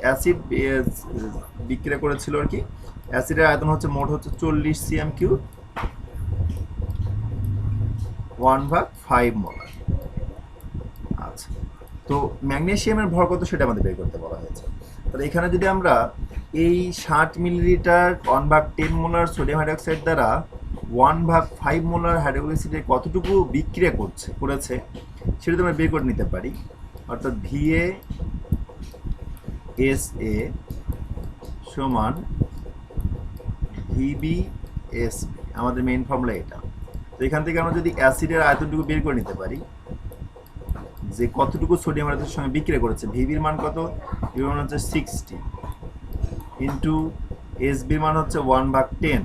অ্যাসিড বিক্রিয়া করেছিল আর কি, অ্যাসিডের আয়তন হচ্ছে মোট হচ্ছে 40 সিএম কিউব, 1/5 মোলার। আচ্ছা, তো ম্যাগনেসিয়ামের ভর কত সেটা আমাদের বের করতে বলা হয়েছে। তাহলে এখানে যদি আমরা এই 60 মিলিলিটার 1/10 মোলার সোডিয়াম হাইড্রোক্সাইড দ্বারা 1/5 মোলার হাইড্রোক্লোরিক অ্যাসিডে কতটুকু বিক্রিয়া করেছে সেটা আমরা বের করে নিতে পারি। অর্থাৎ VASA সমান VBSB, আমাদের মেইন ফর্মুলা এটা। তো এখান থেকে আমরা যদি অ্যাসিডের আয়তনটুকু বের করে নিতে পারি যে কতটুকু সোডিয়াম হাইড্রোক্সাইডের সঙ্গে বিক্রিয়া করেছে, ভিবির মান কত, ভিবির মান হচ্ছে 60 ইন্টু এসবির মান হচ্ছে 1/10,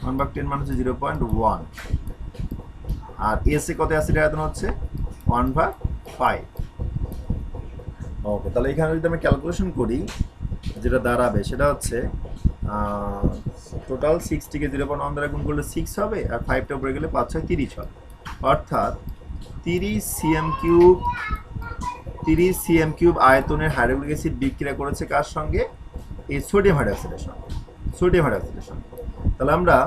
1/10 মান হচ্ছে 0.1, আর এসে কত অ্যাসিডের আয়তন হচ্ছে 1/5। ওকে, তাহলে এখানে যদি আমি ক্যালকুলেশন করি যেটা দাঁড়াবে সেটা হচ্ছে টোটাল 60কে 0.1 দ্বারা গুণ করলে 6 হবে, আর 5টা উপরে গেলে 5 6 30 হবে। অর্থাৎ 30 সিএম কিউব আয়তনের হাইড্রোক্লোরিক অ্যাসিড বিক্রিয়া করেছে কার সঙ্গে, এই সোডিয়াম হাইড্রোক্সাইডের সঙ্গে। তাহলে আমরা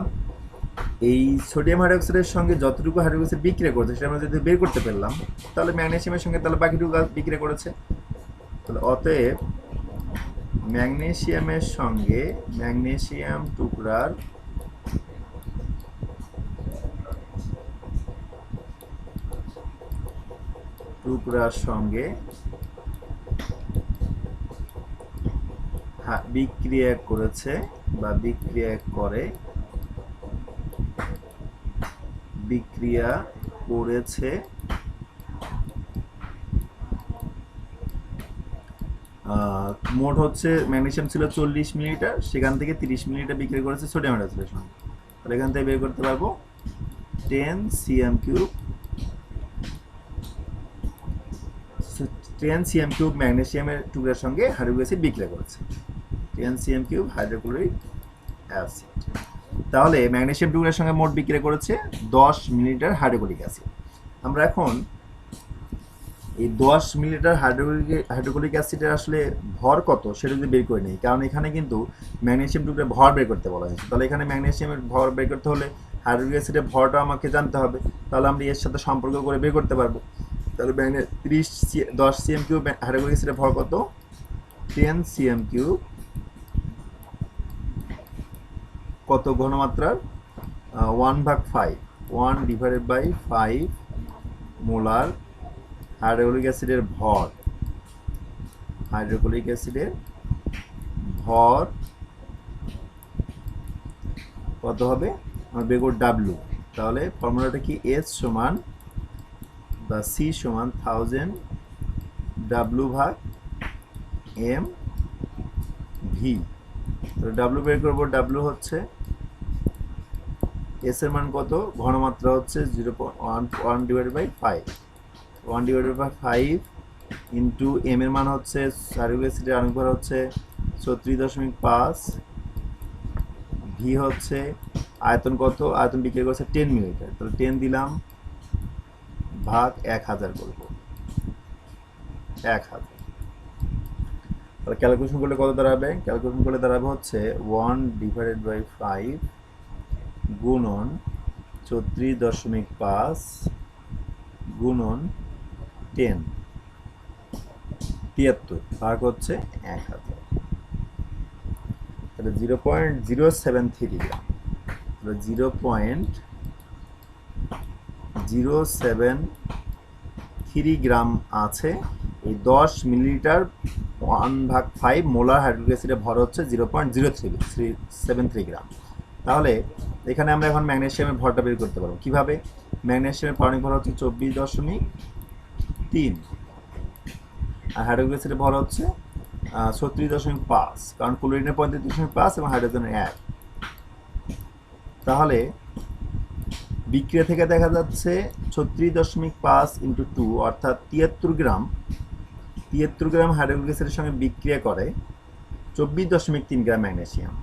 এই সোডিয়াম হাইড্রোক্সাইডের সঙ্গে যতটুকু হাইড্রোক্লোরিক অ্যাসিড বিক্রিয়া করেছে সেটা আমরা যদি বের করতে পারলাম, তাহলে ম্যাগনেসিয়ামের সঙ্গে তাহলে বাকিটুকু বিক্রিয়া করেছে। তাহলে অতএব ম্যাগনেসিয়ামের সঙ্গে ম্যাগনেসিয়াম টুকরার সঙ্গে বিক্রিয়া করেছে বা বিক্রিয়া করেছে মোট হচ্ছে ম্যাগনেসিয়াম ছিল 40 মিলিলিটার, সেখান থেকে 30 মিলিলিটার বিক্রিয়া করেছে সোডিয়াম হাইড্রোক্সাইডের সঙ্গে। তাহলে এখান থেকে বের করতে পারবো 10 সিএম কিউব ম্যাগনেসিয়ামের টুকরার সঙ্গে হাইড্রোক্লোরিক অ্যাসিড বিক্রিয়া করেছে, 10 সিএম কিউব হাইড্রোক্লোরিক অ্যাসিড। তাহলে ম্যাগনেসিয়াম টুকরার সঙ্গে মোট বিক্রিয়া করেছে 10 মিলিলিটার হাইড্রোক্লোরিক অ্যাসিড। আমরা এখন এই 10 মিলিলিটার হাইড্রোক্লোরিক অ্যাসিডের আসলে ভর কত সেটা যদি বের করে নিই, কারণ এখানে কিন্তু ম্যাগনেসিয়াম টুকরার ভর বের করতে বলা হয়েছে। তাহলে এখানে ম্যাগনেসিয়ামের ভর বের করতে হলে হাইড্রোক্লোরিক অ্যাসিডের ভরটা আমাকে জানতে হবে, তাহলে আমরা এর সাথে সম্পর্ক করে বের করতে পারবো। তাহলে 10 সিএম কিউব হাইড্রোক্লোরিক অ্যাসিডের ভর কত, 10 সিএম কিউব কত ঘনমাত্রার 1/5 মোলার হাইড্রোক্লোরিক অ্যাসিডের ভর কত হবে, আমরা বের করব ডাব্লু। তাহলে ফর্মুলাটা কি, এস সমান বা সি সমান 1000 W/m ভি। তাহলে ডাব্লু বের করবো, ডাব্লু হচ্ছে এস এর মান কত, ঘনমাত্রা হচ্ছে 1/5 ইন্টু এম এর মান হচ্ছে হাইড্রোক্লোরিক অ্যাসিডের আণবিক ভর হচ্ছে 36.5, ভি হচ্ছে আয়তন কত, আয়তন বিক্রিয়া করছে 10 মিলিলিটার। তাহলে 10 দিলাম ভাগ 1000 করব, 1000। তাহলে ক্যালকুলেশন করলে কত দাঁড়াবে, ক্যালকুলেশন করলে দাঁড়াবে হচ্ছে 1/5 গুণন 34.5 গুণন 10, 73 ভাগ হচ্ছে 1000। তাহলে 0.073 গ্রাম, 0.073 গ্রাম আছে এই 10 মিলিলিটার 1/5 মোলার হাইড্রোক্লোরিক অ্যাসিডের ভর হচ্ছে 0.073 গ্রাম। তাহলে এখানে আমরা এখন ম্যাগনেসিয়ামের ভরটা বের করতে পারবো কিভাবে, ম্যাগনেসিয়ামের পারমাণবিক ভর হচ্ছে 24.3, আর হাইড্রোক্লোরিক অ্যাসিডের ভর হচ্ছে 36.5, কারণ ক্লোরিনের 35.5 এবং হাইড্রোজেনের 1। তাহলে বিক্রিয়া থেকে দেখা যাচ্ছে 36.5 ইন্টু 2 অর্থাৎ 73 গ্রাম হাইড্রোক্লোরিক অ্যাসিডের সঙ্গে বিক্রিয়া করে 24.3 গ্রাম ম্যাগনেসিয়াম।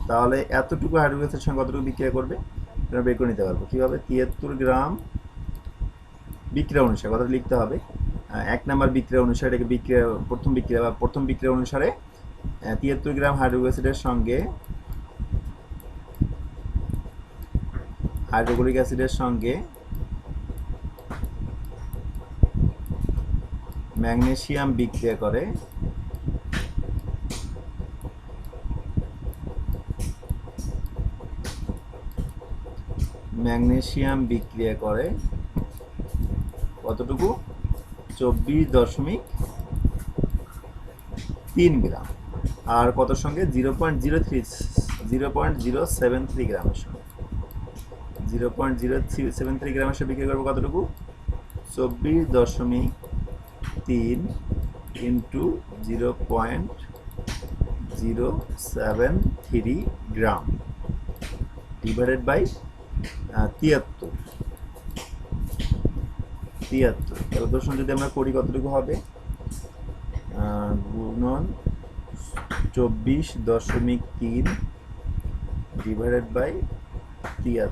তাহলে এতটুকু হাইড্রোক্লোরিক অ্যাসিডের সঙ্গে কতটুকু বিক্রিয়া করবে আমরা বের করে নিতে পারবো কীভাবে। 73 গ্রাম বিক্রিয়া অনুসারে কথাটা লিখতে হবে। 1 নম্বর বিক্রিয়া অনুসারে এটাকে প্রথম বিক্রিয়া অনুসারে 73 গ্রাম হাইড্রোক্লোরিক অ্যাসিডের সঙ্গে ম্যাগনেসিয়াম বিক্রিয়া করে কতটুকু 24.3 গ্রাম আর কত সঙ্গে 0.073 গ্রামের সঙ্গে 0.073 গ্রামের সঙ্গে বিক্রি করবো কতটুকু 24.3 ইন্টু 0.073 গ্রাম ডিভাইডেড বাই 73 তাহলে দর্শন যদি আমরা করি কতটুকু হবে গুণন 24.3 ডিভাইডেড বাই 73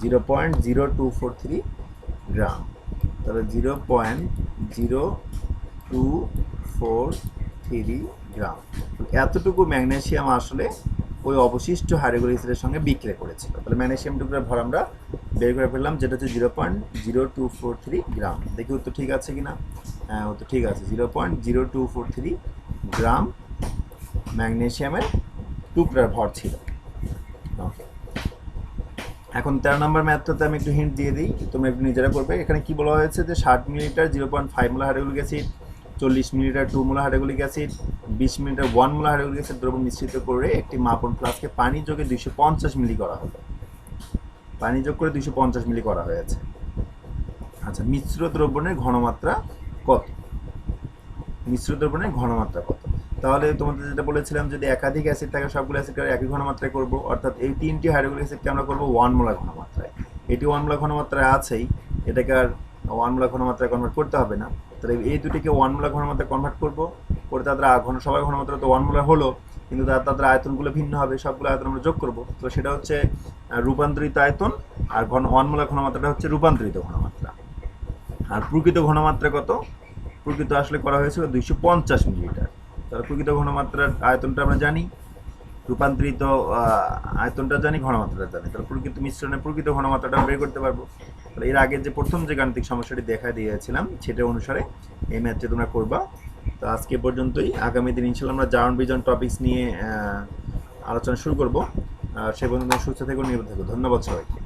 0.0243 গ্রাম তাহলে 0.0243 গ্রাম এতটুকু ম্যাগনেসিয়াম আসলে ওই অবশিষ্ট হাইড্রোক্লোরিক অ্যাসিডের সঙ্গে বিক্রিয়া করেছিল। তাহলে ম্যাগনেসিয়াম টুকরার ভর আমরা বের করে ফেললাম যেটা হচ্ছে 0.0243 গ্রাম। দেখি উত্তর ঠিক আছে কিনা। হ্যাঁ উত্তর ঠিক আছে 0.0243 গ্রাম ম্যাগনেসিয়ামের টুকরার ভর ছিল। ওকে এখন 13 নম্বর ম্যাথটাতে আমি একটু হিন্ট দিয়ে দিই তোমরা একটু নিজেরা করবে। এখানে কি বলা হয়েছে যে 60 millilitre 0.5 molar hydrochloric acid 40 millilitre 2 molar hydrochloric acid 20 millilitre 1 molar hydrochloric acid দ্রবণ মিশ্রিত করে একটি মাপন ফ্লাস্কে পানি যোগে 250 মিলি করা হলো। পানি যোগ করে 250 মিলি করা হয়েছে। আচ্ছা মিশ্র দ্রবণের ঘনমাত্রা কত? তাহলে তোমাদের যেটা বলেছিলাম যদি একাধিক অ্যাসিড থাকে সবগুলো অ্যাসিড একই ঘনমাত্রায় করব অর্থাৎ এই 3টি হাইড্রোক্লোরিক অ্যাসিডকে আমরা করব 1 মোলার ঘনমাত্রায়। এটি 1 মোলার ঘনমাত্রায় আছেই এটাকে আর 1 মোলার ঘনমাত্রায় কনভার্ট করতে হবে না। তাহলে এই দুটিকে 1 মোলার ঘনমাত্রায় কনভার্ট করব করে তাদের সবার ঘনমাত্রা তো 1 মোলার হলো কিন্তু তাদের আয়তনগুলো ভিন্ন হবে সবগুলো আয়তন আমরা যোগ করব। তো সেটা হচ্ছে রূপান্তরিত আয়তন আর 1 মোলার ঘনমাত্রাটা হচ্ছে রূপান্তরিত ঘনমাত্রা। আর প্রকৃত ঘনমাত্রা কত? প্রকৃত আসলে করা হয়েছিল 250 মিলিলিটার। তাহলে প্রকৃত ঘনমাত্রার আয়তনটা আমরা জানি রূপান্তরিত আয়তনটা জানি ঘনমাত্রাটা জানি তাহলে প্রকৃত মিশ্রণের প্রকৃত ঘনমাত্রাটা বের করতে পারবো। তাহলে এর আগে যে প্রথম যে গাণিতিক সমস্যাটি দেখা দিয়েছিলাম সেটা অনুসারে এই ম্যাথটি তোমরা করবা। তো আজকে পর্যন্তই। আগামী দিন ইনশাআল্লাহ আমরা জার্ন বিজন টপিকস নিয়ে আলোচনা শুরু করব। সে পর্যন্ত সুস্থ থেকো নিরাপদ থেকো। ধন্যবাদ সবাইকে।